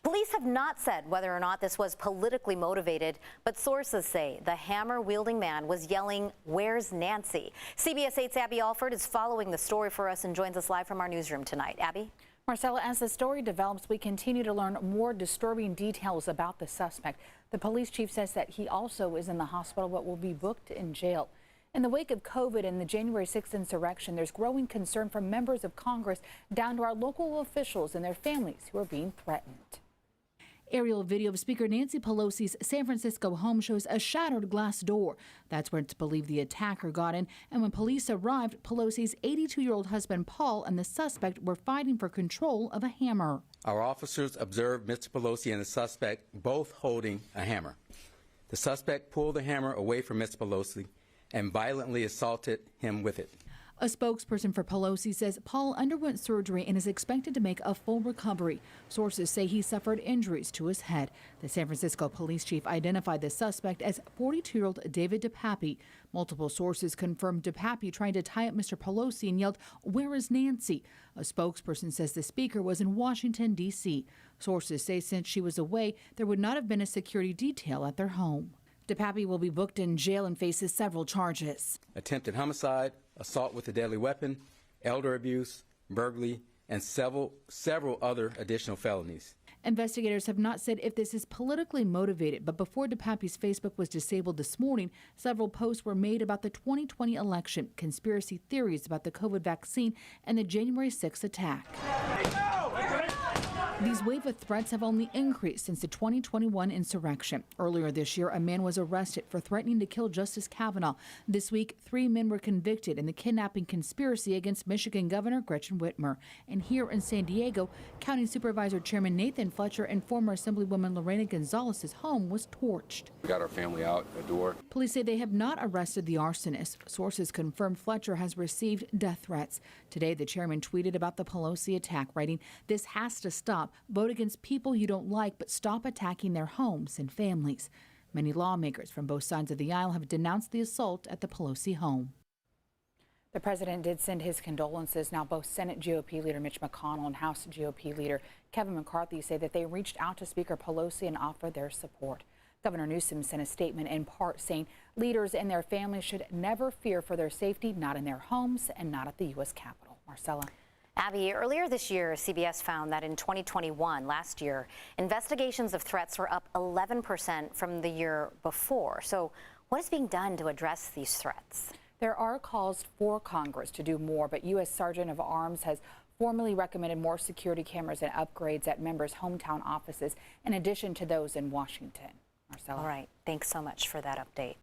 Police have not said whether or not this was politically motivated, but sources say the hammer-wielding man was yelling, "Where's Nancy?" CBS 8's Abby Alford is following the story for us and joins us live from our newsroom tonight. Abby? Marcella, as the story develops, we continue to learn more disturbing details about the suspect. The police chief says that he also is in the hospital but will be booked in jail. In the wake of COVID and the January 6th insurrection, there's growing concern from members of Congress down to our local officials and their families who are being threatened. Aerial video of Speaker Nancy Pelosi's San Francisco home shows a shattered glass door. That's where it's believed the attacker got in. And when police arrived, Pelosi's 82-year-old husband, Paul, and the suspect were fighting for control of a hammer. Our officers observed Mr. Pelosi and the suspect both holding a hammer. The suspect pulled the hammer away from Mr. Pelosi and violently assaulted him with it. A spokesperson for Pelosi says Paul underwent surgery and is expected to make a full recovery. Sources say he suffered injuries to his head. The San Francisco police chief identified the suspect as 42-year-old David DePappy. Multiple sources confirmed DePappy tried to tie up Mr. Pelosi and yelled, "Where is Nancy?" A spokesperson says the speaker was in Washington, D.C. Sources say since she was away, there would not have been a security detail at their home. DePappy will be booked in jail and faces several charges. Attempted homicide, assault with a deadly weapon, elder abuse, burglary, and several other additional felonies. Investigators have not said if this is politically motivated, but before DePappy's Facebook was disabled this morning, several posts were made about the 2020 election, conspiracy theories about the COVID vaccine, and the January 6th attack. These wave of threats have only increased since the 2021 insurrection. Earlier this year, a man was arrested for threatening to kill Justice Kavanaugh. This week, 3 men were convicted in the kidnapping conspiracy against Michigan Governor Gretchen Whitmer. And here in San Diego, County Supervisor Chairman Nathan Fletcher and former Assemblywoman Lorena Gonzalez's home was torched. We got our family out the door. Police say they have not arrested the arsonist. Sources confirmed Fletcher has received death threats. Today, the chairman tweeted about the Pelosi attack, writing, "This has to stop. Vote against people you don't like, but stop attacking their homes and families." Many lawmakers from both sides of the aisle have denounced the assault at the Pelosi home. The president did send his condolences. Now, both Senate GOP leader Mitch McConnell and House GOP leader Kevin McCarthy say that they reached out to Speaker Pelosi and offered their support. Governor Newsom sent a statement in part saying leaders and their families should never fear for their safety, not in their homes and not at the U.S. Capitol. Marcella. Abby, earlier this year, CBS found that in 2021, last year, investigations of threats were up 11% from the year before. So what is being done to address these threats? There are calls for Congress to do more, but U.S. Sergeant of Arms has formally recommended more security cameras and upgrades at members' hometown offices, in addition to those in Washington. Marcella. All right. Thanks so much for that update.